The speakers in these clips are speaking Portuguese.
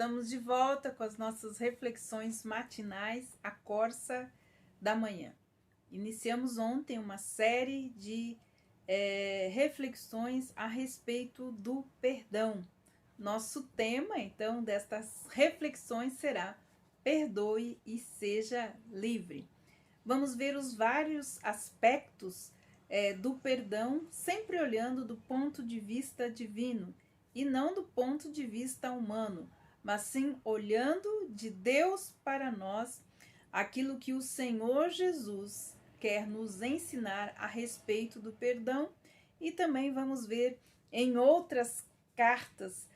Estamos de volta com as nossas reflexões matinais, a Corsa da Manhã. Iniciamos ontem uma série de reflexões a respeito do perdão. Nosso tema, então, destas reflexões será Perdoe e seja livre. Vamos ver os vários aspectos do perdão, sempre olhando do ponto de vista divino e não do ponto de vista humano, mas sim olhando de Deus para nós, aquilo que o Senhor Jesus quer nos ensinar a respeito do perdão. E também vamos ver em outras cartas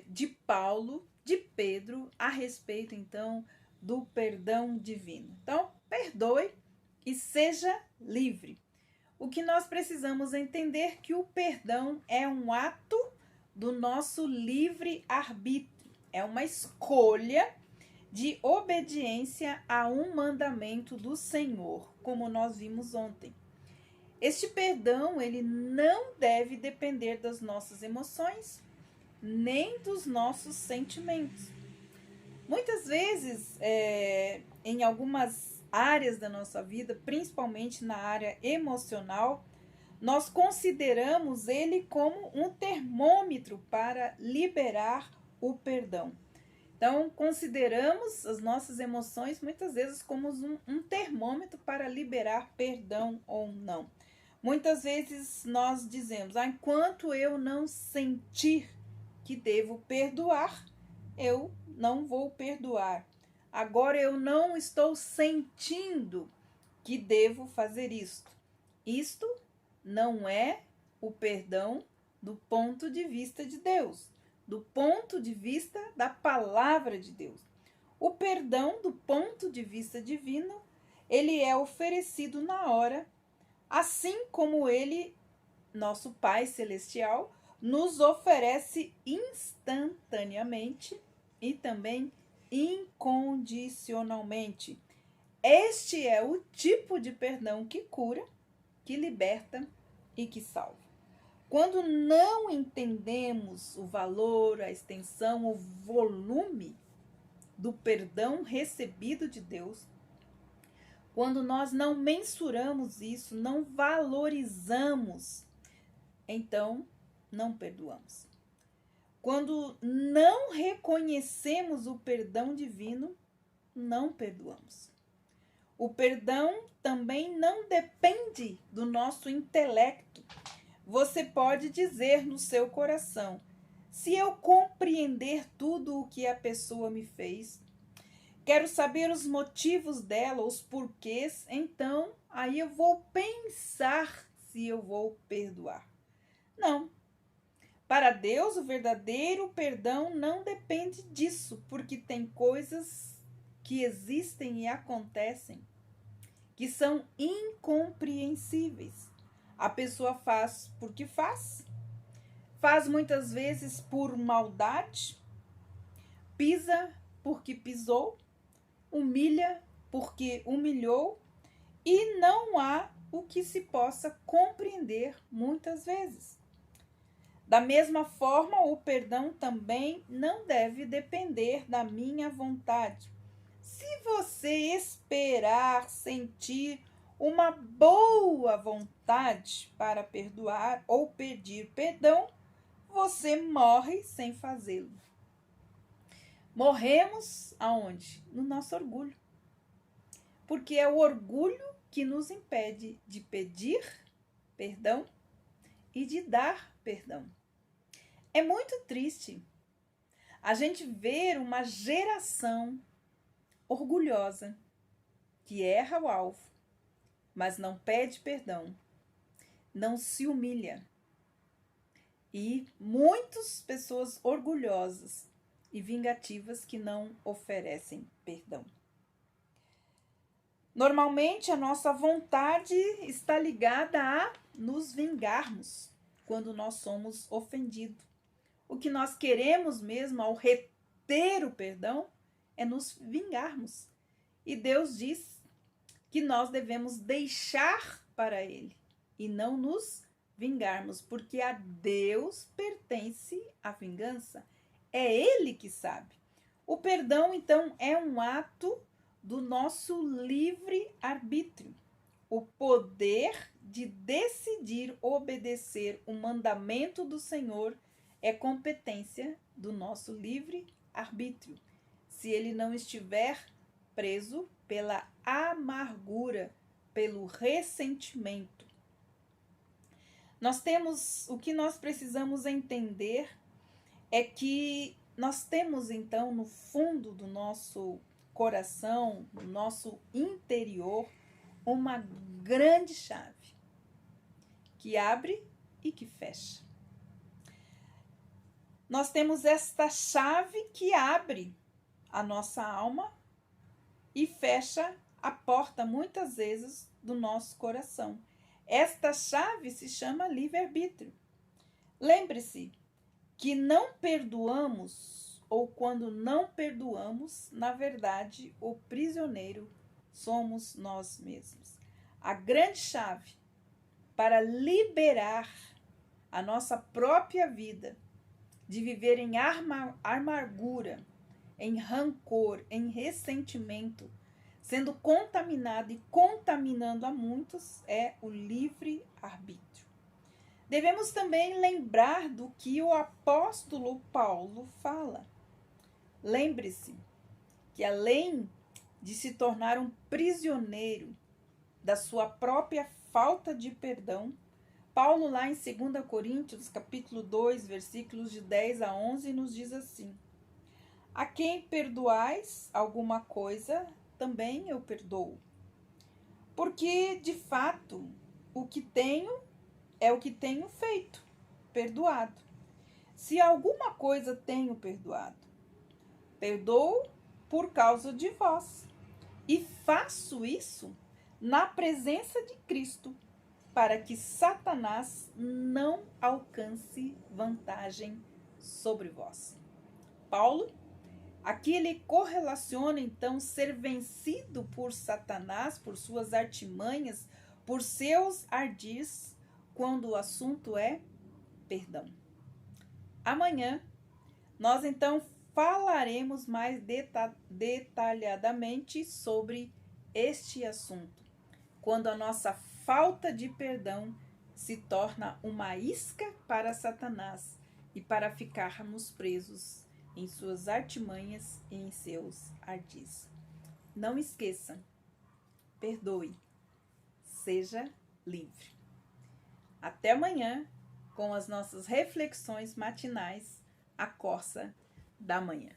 de Paulo, de Pedro, a respeito então do perdão divino. Então, perdoe e seja livre. O que nós precisamos entender é que o perdão é um ato do nosso livre-arbítrio, é uma escolha de obediência a um mandamento do Senhor, como nós vimos ontem. Este perdão, ele não deve depender das nossas emoções, nem dos nossos sentimentos. Muitas vezes, em algumas áreas da nossa vida, principalmente na área emocional, nós consideramos ele como um termômetro para liberar o perdão. Então, consideramos as nossas emoções muitas vezes como um termômetro para liberar perdão ou não. Muitas vezes nós dizemos, enquanto eu não sentir que devo perdoar, eu não vou perdoar. Agora eu não estou sentindo que devo fazer isto. Isto não é o perdão do ponto de vista de Deus, do ponto de vista da palavra de Deus. O perdão do ponto de vista divino, ele é oferecido na hora, assim como ele, nosso Pai Celestial, nos oferece instantaneamente e também incondicionalmente. Este é o tipo de perdão que cura, que liberta e que salva. Quando não entendemos o valor, a extensão, o volume do perdão recebido de Deus, quando nós não mensuramos isso, não valorizamos, então não perdoamos. Quando não reconhecemos o perdão divino, não perdoamos. O perdão também não depende do nosso intelecto. Você pode dizer no seu coração, se eu compreender tudo o que a pessoa me fez, quero saber os motivos dela, os porquês, então aí eu vou pensar se eu vou perdoar. Não. Para Deus, o verdadeiro perdão não depende disso, porque tem coisas que existem e acontecem que são incompreensíveis. A pessoa faz porque faz muitas vezes por maldade, pisa porque pisou, humilha porque humilhou, e não há o que se possa compreender muitas vezes. Da mesma forma, o perdão também não deve depender da minha vontade. Se você esperar sentir uma boa vontade para perdoar ou pedir perdão, você morre sem fazê-lo. Morremos aonde? No nosso orgulho. Porque é o orgulho que nos impede de pedir perdão e de dar perdão. É muito triste a gente ver uma geração orgulhosa que erra o alvo, mas não pede perdão, não se humilha. E muitas pessoas orgulhosas e vingativas que não oferecem perdão. Normalmente a nossa vontade está ligada a nos vingarmos quando nós somos ofendidos. O que nós queremos mesmo ao reter o perdão é nos vingarmos. E Deus diz que nós devemos deixar para Ele e não nos vingarmos, porque a Deus pertence a vingança. É Ele que sabe. O perdão, então, é um ato do nosso livre-arbítrio. O poder de decidir obedecer o mandamento do Senhor é competência do nosso livre-arbítrio, se ele não estiver preso pela amargura, pelo ressentimento. O que nós precisamos entender é que nós temos então no fundo do nosso coração, no nosso interior, uma grande chave que abre e que fecha. Nós temos esta chave que abre a nossa alma e fecha a porta, muitas vezes, do nosso coração. Esta chave se chama livre-arbítrio. Lembre-se que não perdoamos, ou quando não perdoamos, na verdade, o prisioneiro somos nós mesmos. A grande chave para liberar a nossa própria vida de viver em amargura, em rancor, em ressentimento, sendo contaminado e contaminando a muitos, é o livre-arbítrio. Devemos também lembrar do que o apóstolo Paulo fala. Lembre-se que além de se tornar um prisioneiro da sua própria falta de perdão, Paulo lá em 2 Coríntios, capítulo 2, versículos de 10 a 11, nos diz assim: a quem perdoais alguma coisa, também eu perdoo. Porque, de fato, o que tenho é o que tenho feito, perdoado. Se alguma coisa tenho perdoado, perdoo por causa de vós. E faço isso na presença de Cristo, para que Satanás não alcance vantagem sobre vós. Paulo, aqui ele correlaciona então ser vencido por Satanás, por suas artimanhas, por seus ardis, quando o assunto é perdão. Amanhã nós então falaremos mais detalhadamente sobre este assunto, quando a nossa falta de perdão se torna uma isca para Satanás e para ficarmos presos em suas artimanhas e em seus ardis. Não esqueça, perdoe, seja livre. Até amanhã com as nossas reflexões matinais, a Corsa da Manhã.